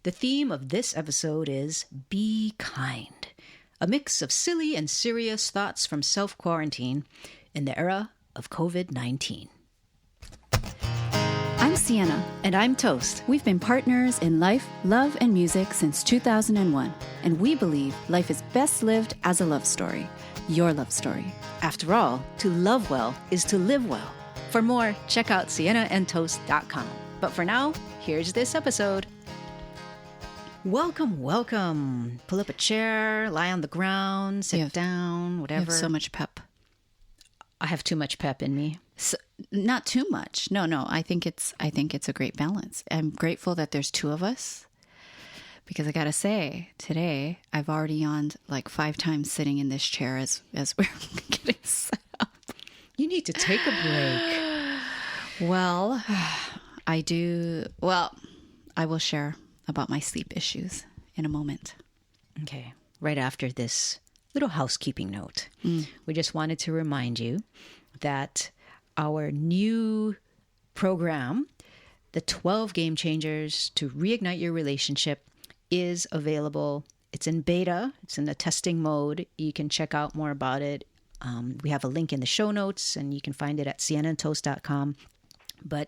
The theme of this episode is Be Kind, a mix of silly and serious thoughts from self-quarantine in the era of COVID-19. I'm Siena. And I'm Toast. We've been partners in life, love, and music since 2001, and we believe life is best lived as a love story. Your love story. After all, to love well is to live well. For more, check out sienaandtoast.com. But for now, here's this episode. Welcome, welcome. Pull up a chair, lie on the ground, sit down, whatever. You have so much pep. I have too much pep in me. So, not too much. No. I think it's a great balance. I'm grateful that there's two of us, because I gotta say, today I've already yawned like 5 times sitting in this chair as we're getting set up. You need to take a break. Well, I do. Well, I will share about my sleep issues in a moment. Okay, right after this little housekeeping note. We just wanted to remind you that our new program, the 12 Game Changers to Reignite Your Relationship, is available. It's in beta. It's in the testing mode. You can check out more about it. We have a link in the show notes, and you can find it at sienaandtoast.com. But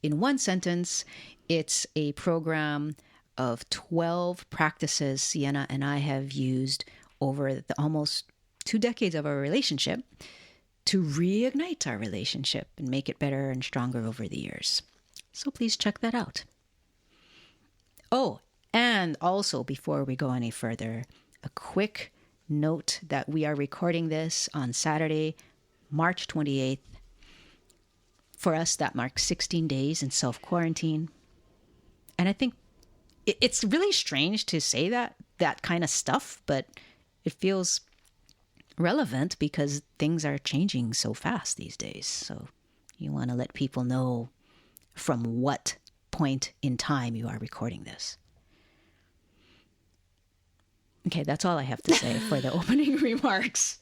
in one sentence, it's a program of 12 practices Siena and I have used over the almost 2 decades of our relationship to reignite our relationship and make it better and stronger over the years. So please check that out. Oh, and also before we go any further, a quick note that we are recording this on Saturday, March 28th. For us, that marks 16 days in self-quarantine. And I think it's really strange to say that kind of stuff, but it feels relevant because things are changing so fast these days. So you want to let people know from what point in time you are recording this. Okay, that's all I have to say for the opening remarks.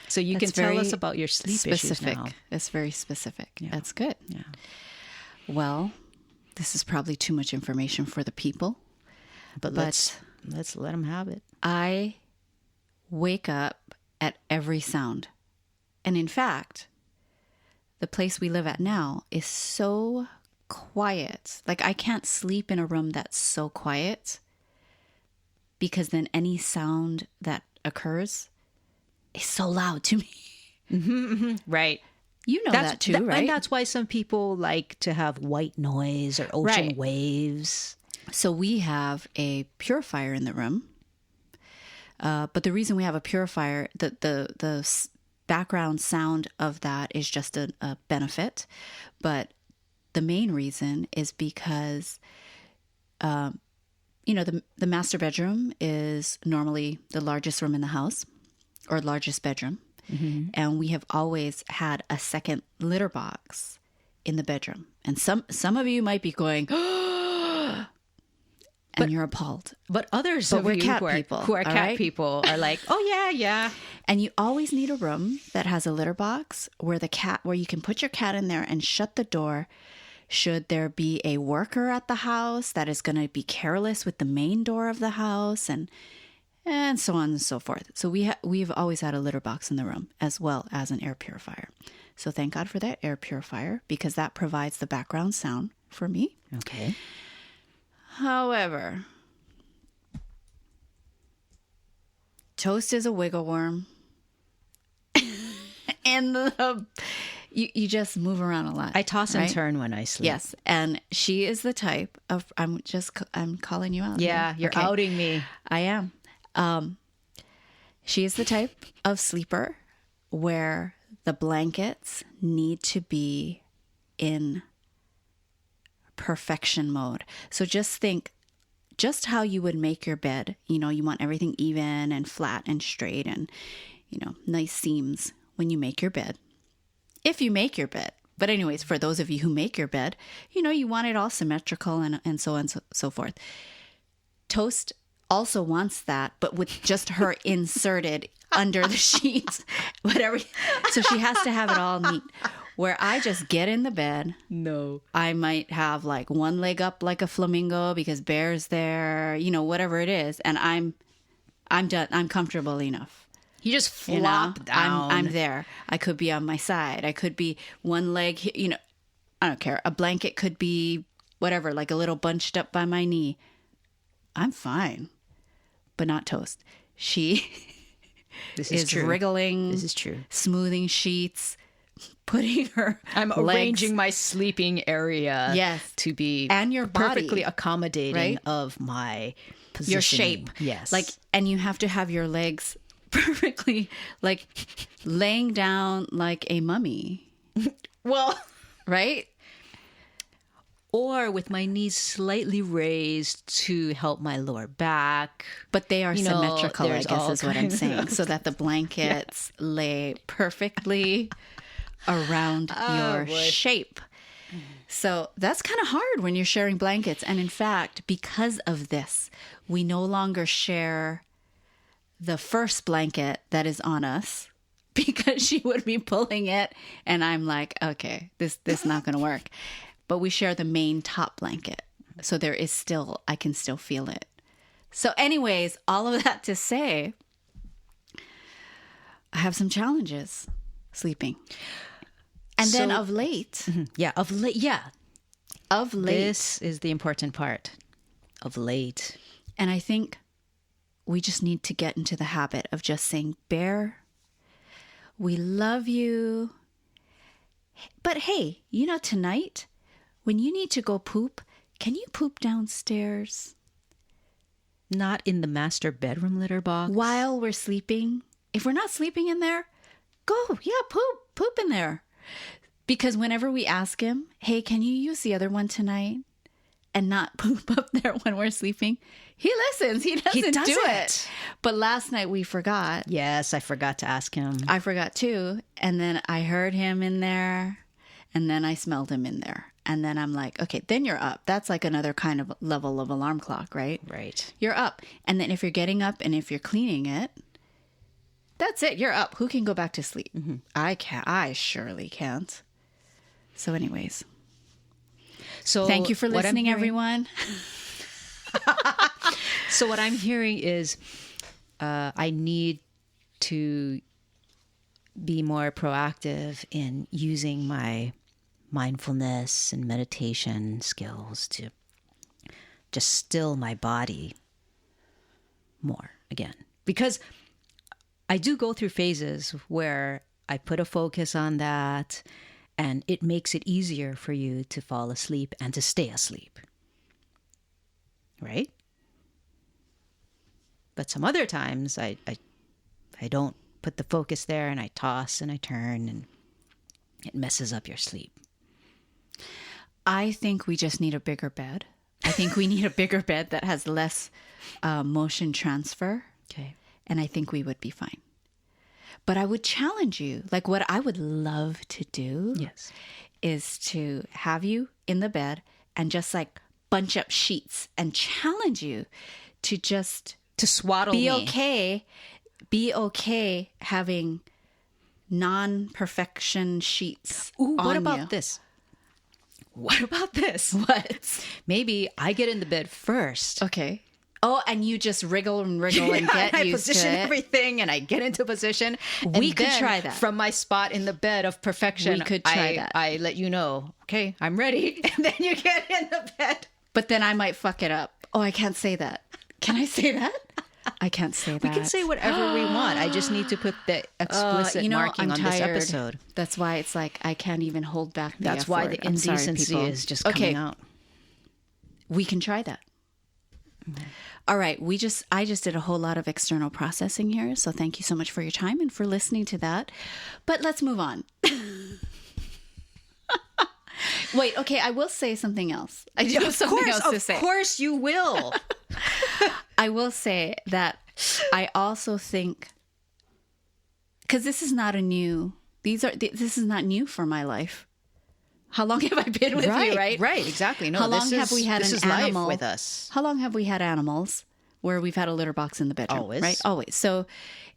So you can tell us about your sleep issues now. It's very specific. Yeah. That's good. Yeah. Well, this is probably too much information for the people. But let's let them have it. I wake up at every sound. And in fact, the place we live at now is so quiet. Like, I can't sleep in a room that's so quiet, because then any sound that occurs is so loud to me. Right. You know that too, right? And that's why some people like to have white noise or ocean waves. So we have a purifier in the room. But the reason we have a purifier, the background sound of that is just a benefit. But the main reason is because, the master bedroom is normally the largest room in the house, or largest bedroom. Mm-hmm. And we have always had a second litter box in the bedroom. And some of you might be going, and you're appalled. But others of you who are cat people are like, oh, yeah. And you always need a room that has a litter box where you can put your cat in there and shut the door. Should there be a worker at the house that is going to be careless with the main door of the house, and so on and so forth. So we've always had a litter box in the room, as well as an air purifier. So thank God for that air purifier, because that provides the background sound for me. Okay. However, Toast is a wiggle worm. And you just move around a lot. I toss and turn when I sleep. Yes. And she is the type of, I'm calling you out. Yeah, you're outing me. I am. She is the type of sleeper where the blankets need to be in perfection mode. So just think just how you would make your bed. You want everything even and flat and straight and, nice seams when you make your bed. If you make your bed. But anyways, for those of you who make your bed, you want it all symmetrical and so on and so forth. Toast also wants that, but with just her inserted under the sheets, whatever. So she has to have it all neat. where I just get in the bed. No. I might have like one leg up like a flamingo because Bear's there, you know, whatever it is. And I'm done. I'm comfortable enough. You just You flop know? down. I'm there. I could be on my side. I could be one leg, you know, I don't care. A blanket could be whatever, like a little bunched up by my knee. I'm fine, but not Toast. She This is true. wriggling. This is true. Smoothing sheets, putting her I'm legs, arranging my sleeping area Yes. to be and your body, perfectly accommodating right? of my positioning. your shape. Yes. Like, and you have to have your legs perfectly, like laying down like a mummy, well, right? or with my knees slightly raised to help my lower back. But they are You know, symmetrical, I there's guess all is what I'm kinds saying. of- So that the blankets lay perfectly around your boy. shape. So that's kind of hard when you're sharing blankets. And in fact, because of this, we no longer share the first blanket that is on us because she would be pulling it. And I'm like, okay, this not going to work. But we share the main top blanket. So there is still, I can still feel it. So anyways, all of that to say, I have some challenges sleeping. And then So- of late, Yeah, of late. Yeah, of late, this is the important part. Of late. and I think we just need to get into the habit of just saying, Bear, we love you. But hey, you know, tonight, when you need to go poop, can you poop downstairs Not in the master bedroom litter box. while we're sleeping? If we're not sleeping in there, go, yeah, poop in there. Because whenever we ask him, hey, can you use the other one tonight and not poop up there when we're sleeping? He listens. He doesn't does do it. it. But last night we forgot. Yes, I forgot to ask him. I forgot too. And then I heard him in there and then I smelled him in there. And then I'm like, okay, then you're up. That's like another kind of level of alarm clock, right? Right. You're up. And then if you're getting up and if you're cleaning it, that's it. You're up. Who can go back to sleep? I can't. I surely can't. So anyways, So thank you for what I'm listening, hearing- everyone. So what I'm hearing is I need to be more proactive in using my mindfulness and meditation skills to just still my body more again. Because I do go through phases where I put a focus on that and it makes it easier for you to fall asleep and to stay asleep. Right? But some other times I don't put the focus there and I toss and I turn and it messes up your sleep. I think we just need a bigger bed. I think we need a bigger bed that has less motion transfer. Okay. And I think we would be fine. But I would challenge you, like what I would love to do Yes. is to have you in the bed and just like bunch up sheets and challenge you to just To swaddle be me. okay. Be okay having non-perfection sheets. Ooh, what on about you. this? What about this? What? Maybe I get in the bed first. Okay. Oh, and you just wriggle and wriggle and get I used to position it. everything and I get into position. We and could then try that. From my spot in the bed of perfection. We could try I, that. I let you know, okay, I'm ready. And then you get in the bed. But then I might fuck it up. Oh, I can't say that. Can I say that? I can't say that. We can say whatever we want. I just need to put the explicit marking I'm on this tired. episode. That's why it's like I can't even hold back the That's F why word. the I'm sorry, indecency people. is just coming out. We can try that. All right, I just did a whole lot of external processing here, so thank you so much for your time and for listening to that. But let's move on. Wait, okay, I will say something else. I do have something else to say. Of course you will. I will say that I also think, because this is not this is not new for my life. How long have I been with you, right? Right, exactly. No, How long this have is- we had this an is life animal with us? How long have we had animals where we've had a litter box in the bedroom? Always. Right? Always. So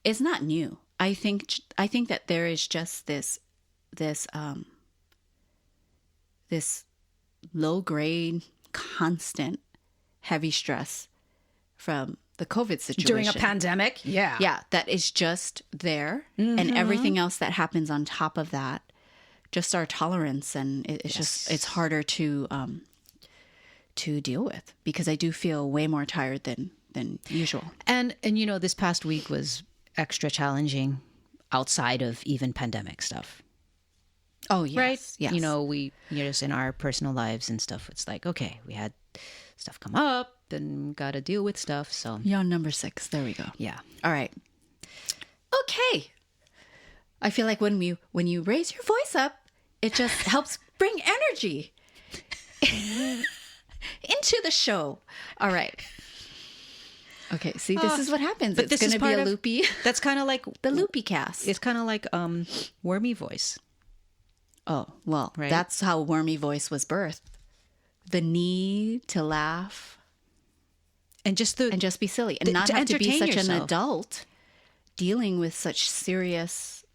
it's not new. I think that there is just this this low grade, constant, heavy stress from the COVID situation. During a pandemic? Yeah. Yeah, that is just there. And everything else that happens on top of that, just our tolerance. And it's just, it's harder to deal with, because I do feel way more tired than usual. And you know, this past week was extra challenging outside of even pandemic stuff. Oh, yes. Right? Yes. You know, just in our personal lives and stuff, it's like, okay, we had stuff come up and got to deal with stuff. So you're on number 6. There we go. yeah. All right. Okay. I feel like when you raise your voice up, it just helps bring energy into the show. All right. Okay. See, this is what happens. But it's this going is to be part a of- loopy. That's kind of like The loopy cast. it's kind of like wormy voice. Oh, well, Right. that's how Wormy Voice was birthed. The need to laugh And just and just be silly and not to have to be entertain such an yourself. adult dealing with such serious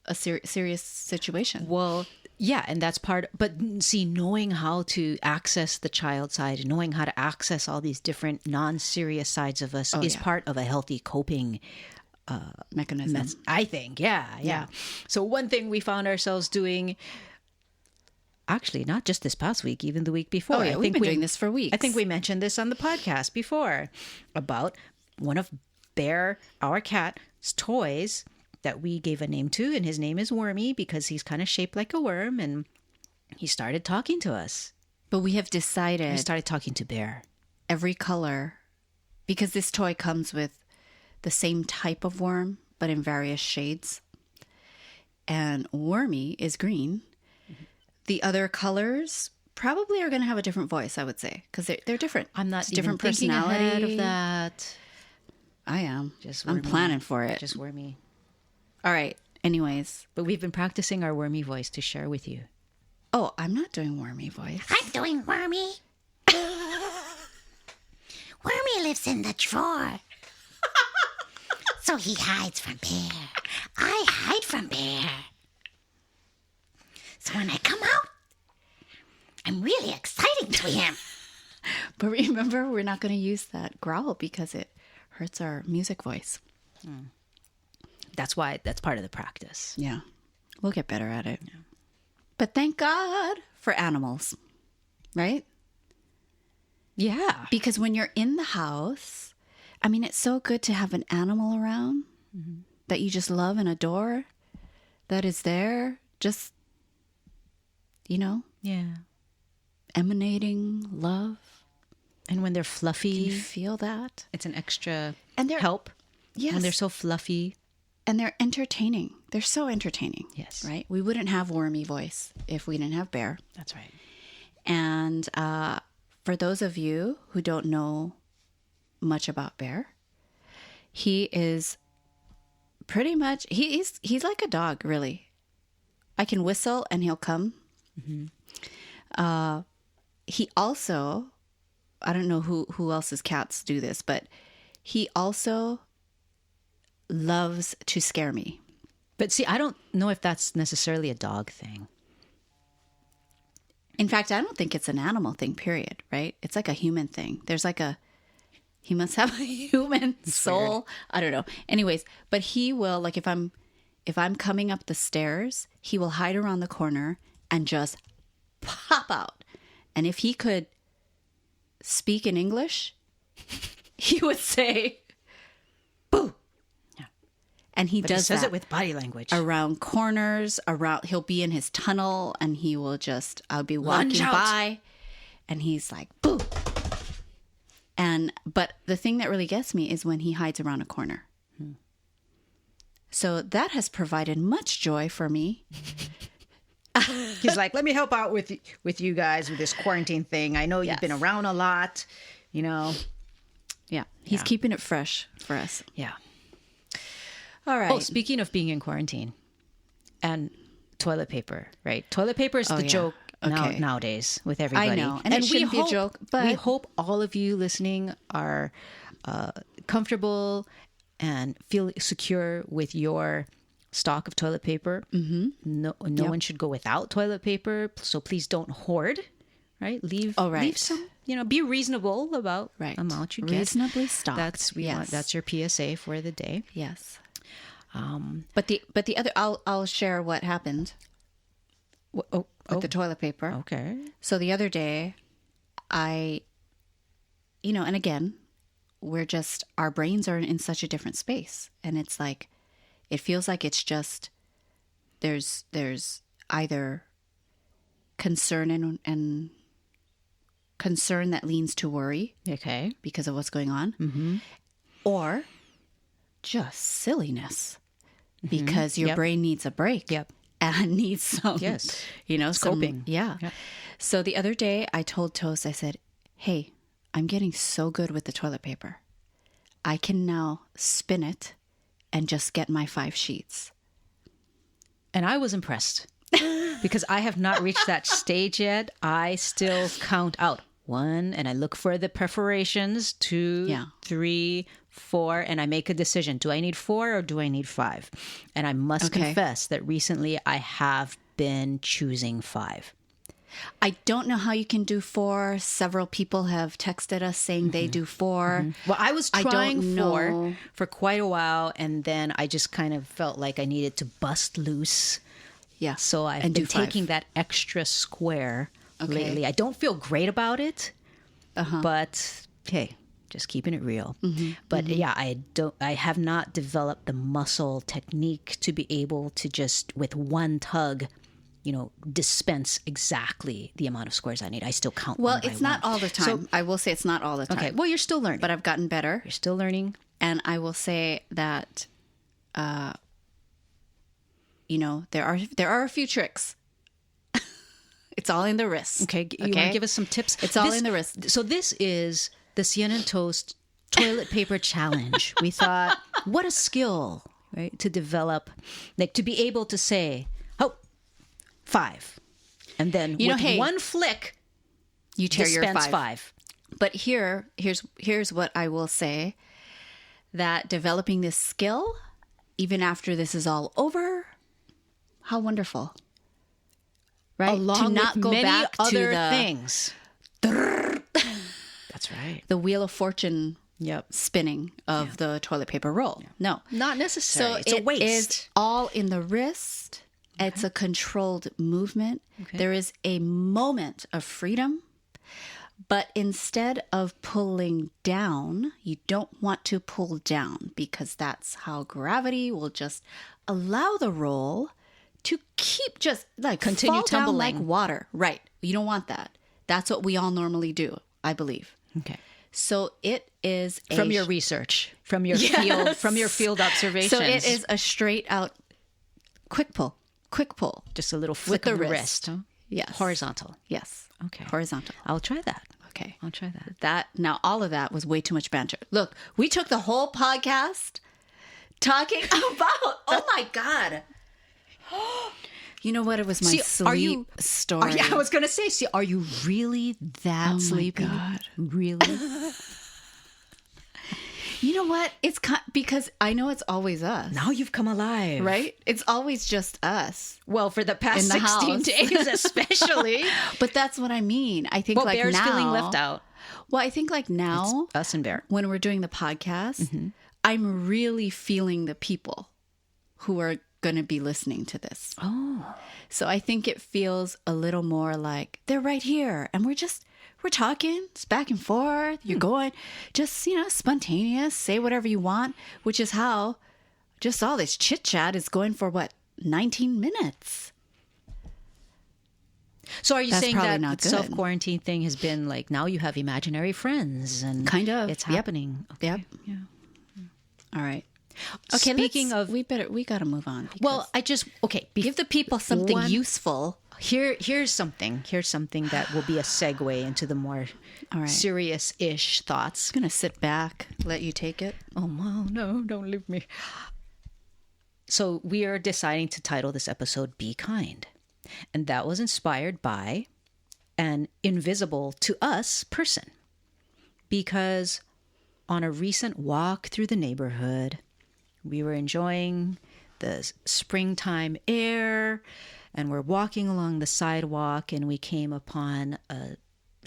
situation. well, yeah, and that's part. But see, knowing how to access the child side, knowing how to access all these different non-serious sides of us is yeah. part of a healthy coping Mechanism. I think. Yeah. So one thing we found ourselves doing, actually, not just this past week, even the week before. Oh, yeah, I we've think been doing this for weeks. I think we mentioned this on the podcast before about one of Bear, our cat's toys that we gave a name to, and his name is Wormy because he's kind of shaped like a worm, and he started talking to us. But we have He decided started talking to Bear. every color, because this toy comes with the same type of worm, but in various shades. And Wormy is green. The other colors probably are going to have a different voice, I would say, because they're different. I'm not It's even different thinking personality ahead of that. I am. Just I'm Wormy. planning for it. Just Wormy. All right. Anyways. But we've been practicing our Wormy voice to share with you. Oh, I'm not doing Wormy voice. I'm doing Wormy. Wormy lives in the drawer. So he hides from Bear. I hide from Bear. So when I come out, I'm really exciting to him. But remember, we're not going to use that growl because it hurts our music voice. That's why that's part of the practice. Yeah. We'll get better at it. But thank God for animals, right? Yeah. Because when you're in the house, I mean, it's so good to have an animal around that you just love and adore, that is there, just, Yeah. emanating love. And when they're Can fluffy, you feel that? it's an extra And they're help. Yes. When they're so fluffy. And they're entertaining. They're so entertaining. Yes. Right? We wouldn't have Wormy voice if we didn't have Bear. That's right. And for those of you who don't know much about Bear, he is pretty much, he's like a dog, really. I can whistle and he'll come. He also, I don't know who else's cats do this, but he also loves to scare me. But see, I don't know if that's necessarily a dog thing. In fact, I don't think it's an animal thing, period, right? It's like a human thing. There's like he must have a human soul. weird. I don't know. Anyways, but he will, like if I'm coming up the stairs, he will hide around the corner and just pop out. And if he could speak in English, he would say, boo. Yeah. And he But does he says that it with body language. around corners, he'll be in his tunnel and he will just, I'll be walking Lunge out. by and he's like, boo. But the thing that really gets me is when he hides around a corner. So that has provided much joy for me. He's like, let me help out with you guys with this quarantine thing. I know you've been Yes. around a lot, Yeah. He's Yeah. keeping it fresh for us. Yeah. All right. Oh, speaking of being in quarantine and toilet paper, right? Toilet paper is the yeah. joke Okay. nowadays with everybody. know, and it shouldn't be a joke, but- we hope all of you listening are comfortable and feel secure with your stock of toilet paper. Mm-hmm. No one should go without toilet paper, so please don't hoard. right? Leave right. some, be reasonable about Right. amount you get. Reasonably stocked. That's your PSA for the day. Yes. But the other, I'll share what happened with the toilet paper. Okay. So the other day, and again, our brains are in such a different space, and it's like, it feels like it's just, there's either concern and concern that leans to worry. Okay. Because of what's going on, or just silliness because your brain needs a break. Yep. And needs some, Scoping. Yeah. Yep. So the other day I told Toast, I said, hey, I'm getting so good with the toilet paper. I can now spin it and just get my 5 sheets. And I was impressed because I have not reached that stage yet. I still count out 1 and I look for the perforations, 2, 3, 4, and I make a decision. Do I need 4 or do I need 5? And I must confess that recently I have been choosing 5. I don't know how you can do 4. Several people have texted us saying they do 4. Well, I was trying 4 know. for quite a while, and then I just kind of felt like I needed to bust loose. Yeah. So I've been taking that extra square lately. I don't feel great about it, but hey, just keeping it real. But yeah, I have not developed the muscle technique to be able to just with one tug, dispense exactly the amount of squares I need. I still count. Well, one by it's not one. all the time. So, I will say it's not all the time. Okay. Well, you're still learning. But I've gotten better. You're still learning. And I will say that, there are a few tricks. It's all in the wrist. Okay. You want to give us some tips? It's all in the wrist. So this is the Siena and Toast toilet paper challenge. We thought, what a skill, right? To develop, like to be able to say, 5. And then with one flick, you tear your dispense 5. But here's what I will say, that developing this skill, even after this is all over, how wonderful. Right? Along to not with go many back other to the things. That's right. The Wheel of Fortune Yep. spinning of the toilet paper roll. No. Not necessary. So it's a waste. It is all in the wrist. Okay. It's a controlled movement. Okay. There is a moment of freedom. But instead of pulling down, you don't want to pull down because that's how gravity will just allow the roll to keep just like continue fall tumbling down like water. Right. You don't want that. That's what we all normally do, I believe. Okay. So it is from your research, from your field observations. So it is a straight out quick pull, just a little flick with of the the wrist. Huh? Yes. Horizontal. Yes. Okay. Horizontal. I'll try that. Okay. I'll try that. Now all of that was way too much banter. Look, we took the whole podcast talking about, oh my God. You know what? It was my sleep story. I was going to say, are you really that sleepy? Oh my God. Really? You know what? It's because I know it's always us. Now you've come alive. Right? It's always just us. Well, for the past 16 days especially. But that's what I mean. I think like Bear's now. feeling left out. Well, I think like now. It's us and Bear. When we're doing the podcast, I'm really feeling the people who are going to be listening to this. Oh. So I think it feels a little more like they're right here. And we're talking, it's back and forth. You're going just, spontaneous, say whatever you want, which is how just all this chit chat is going for 19 minutes. So are you That's saying probably that not the good. self-quarantine thing has been like now you have imaginary friends and kind of it's happening? Okay. Yep. Yeah. All right. Okay. Speaking of, we got to move on. Well, Give the people something useful. Here's something that will be a segue into the more serious-ish thoughts. I'm going to sit back, let you take it. Oh, no, don't leave me. So we are deciding to title this episode Be Kind. And that was inspired by an invisible to us person. Because on a recent walk through the neighborhood, we were enjoying the springtime air and we're walking along the sidewalk and we came upon a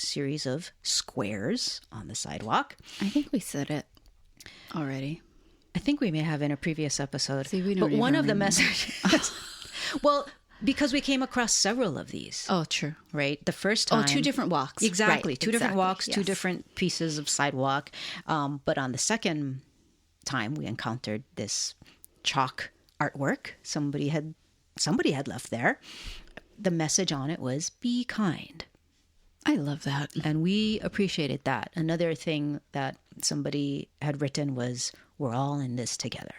series of squares on the sidewalk. I think we said it already. I think we may have in a previous episode. See, we don't but one even of the remember. messages, well, because we came across several of these. Oh, true. Right, the first time. Oh, two different walks. Exactly, Right, two different exactly, walks, two yes. different pieces of sidewalk. But on the second time, we encountered this chalk artwork somebody had left there. The message on it was "Be kind." I love that. And we appreciated that. Another thing that somebody had written was, "We're all in this together."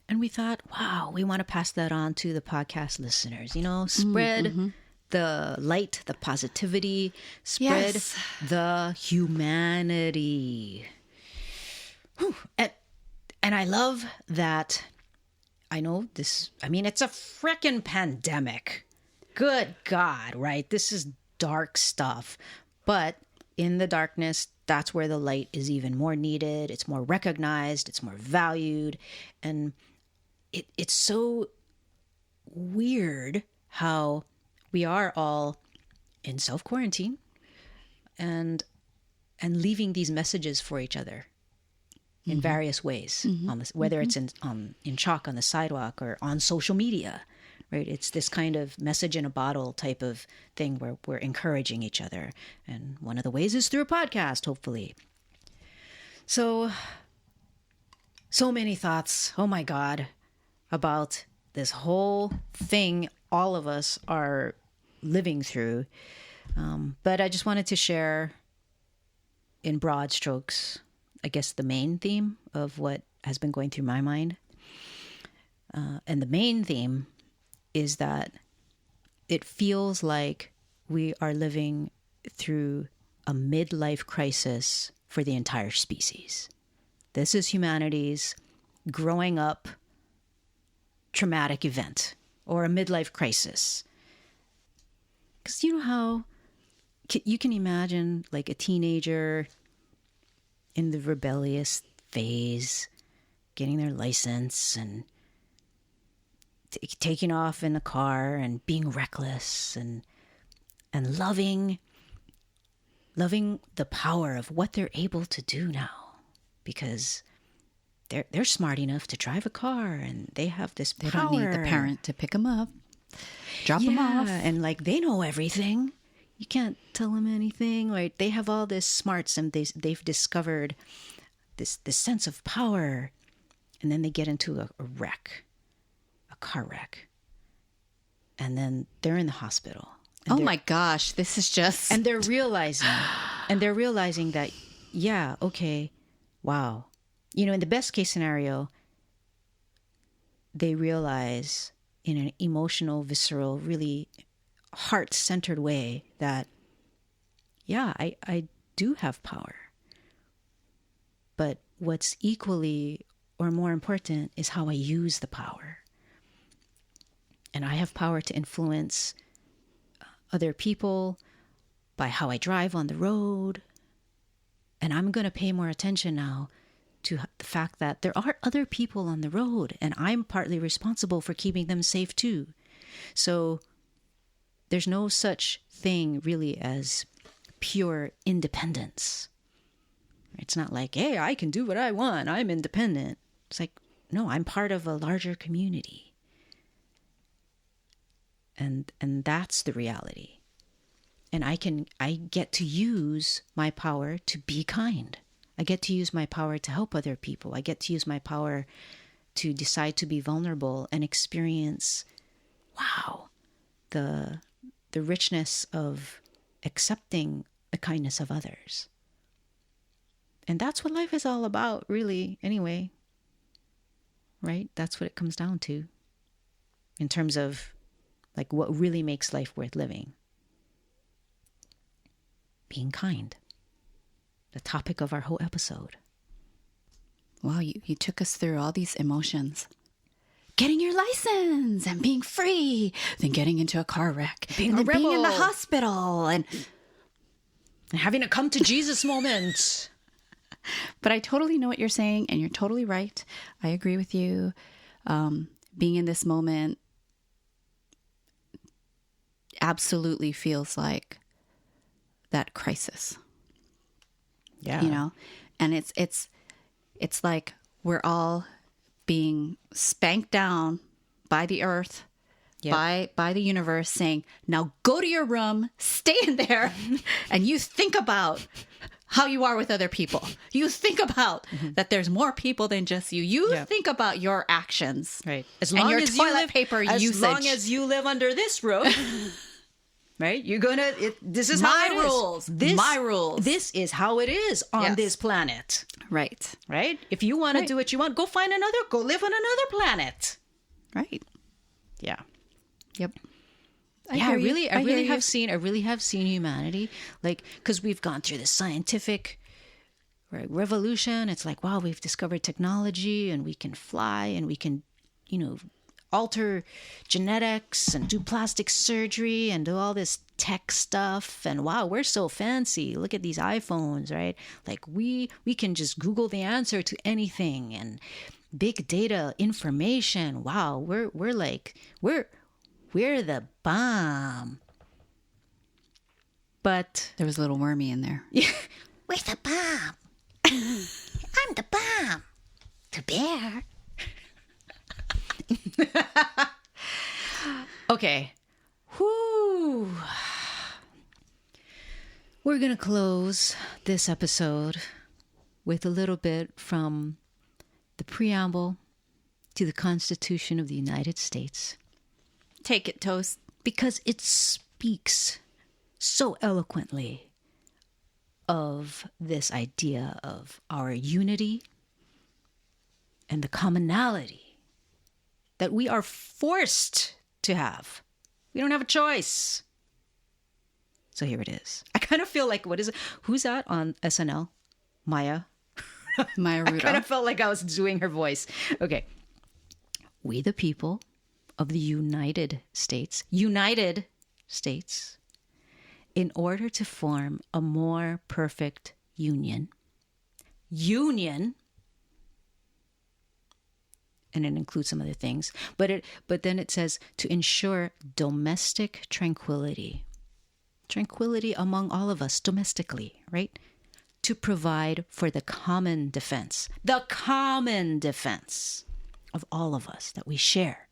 And we thought, wow, we want to pass that on to the podcast listeners. You know, spread the light, the positivity, spread Yes. the humanity. Whew. And I love that. I know this, I mean, it's a frickin' pandemic. Good God, right? This is dark stuff. But in the darkness, that's where the light is even more needed. It's more recognized. It's more valued. And it's so weird how we are all in self-quarantine and leaving these messages for each other in various ways, on this, whether it's in chalk on the sidewalk or on social media, right? It's this kind of message in a bottle type of thing where we're encouraging each other. And one of the ways is through a podcast, hopefully. So many thoughts, oh my God, about this whole thing all of us are living through. But I just wanted to share in broad strokes, I guess, the main theme of what has been going through my mind. And the main theme is that it feels like we are living through a midlife crisis for the entire species. This is humanity's growing up traumatic event or a midlife crisis. Because you know how you can imagine like a teenager in the rebellious phase, getting their license and taking off in a car and being reckless and loving the power of what they're able to do now, because they're smart enough to drive a car and they have this power. They don't need the parent to pick them up, drop them off. And like they know everything. You can't tell them anything. Like they have all this smarts and they've discovered this sense of power, and then they get into a wreck, a car wreck, and then they're in the hospital. Oh my gosh, this is just... And they're realizing that, yeah, okay, wow. You know, in the best case scenario, they realize in an emotional, visceral, really heart-centered way that, yeah, I do have power. But what's equally or more important is how I use the power. And I have power to influence other people by how I drive on the road. And I'm going to pay more attention now to the fact that there are other people on the road, and I'm partly responsible for keeping them safe too. So there's no such thing really as pure independence. It's not like, hey, I can do what I want, I'm independent. It's like, no, I'm part of a larger community. And that's the reality. And I get to use my power to be kind. I get to use my power to help other people. I get to use my power to decide to be vulnerable and experience, wow, the richness of accepting the kindness of others. And that's what life is all about, really, anyway. Right? That's what it comes down to in terms of like what really makes life worth living. Being kind. The topic of our whole episode. Wow, you took us through all these emotions. Getting your license and being free, then getting into a car wreck, Being and a then being in the rebel. hospital, and having a come to Jesus moment. but I totally know what you're saying, and you're totally right. I agree with you. Being in this moment absolutely feels like that crisis. Yeah. You know, and it's like we're all being spanked down by the earth, by the universe, saying, now go to your room, stay in there, and you think about how you are with other people. You think about that there's more people than just you. You think about your actions. Right. As long as you live paper usage. As long as you live under this roof. Right? You're going to, this is how it is. My rules. This is how it is on this planet. Right. Right? If you want to do what you want, go live on another planet. Right. Yeah. Yep. I really have seen humanity, like, because we've gone through the scientific revolution. It's like, wow, we've discovered technology and we can fly and we can, alter genetics and do plastic surgery and do all this tech stuff. And wow, we're so fancy. Look at these iPhones, right? Like we can just Google the answer to anything, and big data information. Wow, we're the bomb. But there was a little wormy in there. We're the bomb. I'm the bomb. The bear. Okay. Whoo. We're going to close this episode with a little bit from the preamble to the Constitution of the United States. Take it, Toast. Because it speaks so eloquently of this idea of our unity and the commonality that we are forced to have. We don't have a choice. So here it is. I kind of feel like, what is it? Who's that on SNL? Maya Rudolph. I kind of felt like I was doing her voice. Okay. We the people of the United States, in order to form a more perfect union, and it includes some other things, but then it says to ensure domestic tranquility among all of us domestically, right? To provide for the common defense of all of us that we share,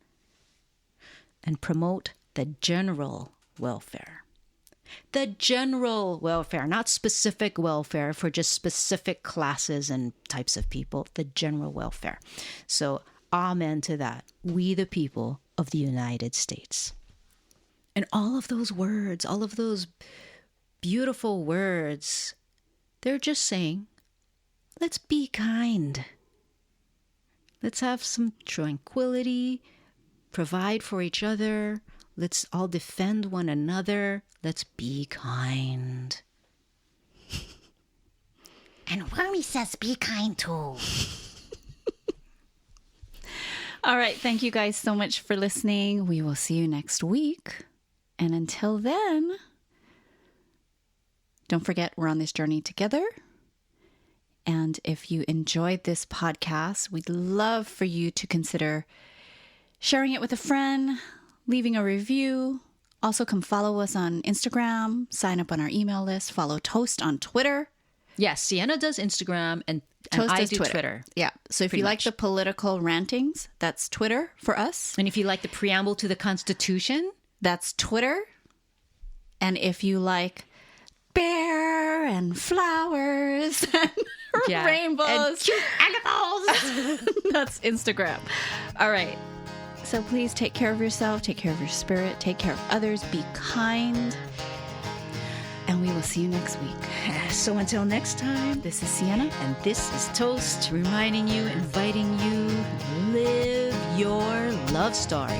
and promote the general welfare. The general welfare, not specific welfare for just specific classes and types of people, the general welfare. So, amen to that. We the people of the United States. And all of those words, all of those beautiful words, they're just saying, let's be kind. Let's have some tranquility, provide for each other. Let's all defend one another. Let's be kind. And Wormy says be kind too. All right. Thank you guys so much for listening. We will see you next week. And until then, don't forget we're on this journey together. And if you enjoyed this podcast, we'd love for you to consider sharing it with a friend, leaving a review. Also, come follow us on Instagram, sign up on our email list, follow Toast on Twitter. Yes, Siena does Instagram and Toast I does do Twitter. Yeah. So if you like the political rantings, that's Twitter for us. And if you like the preamble to the Constitution, that's Twitter. And if you like bear and flowers and rainbows and cute animals, that's Instagram. All right. So please take care of yourself, take care of your spirit, take care of others, be kind, and we will see you next week. So until next time, this is Siena. And this is Toast, reminding you, inviting you, live your love story.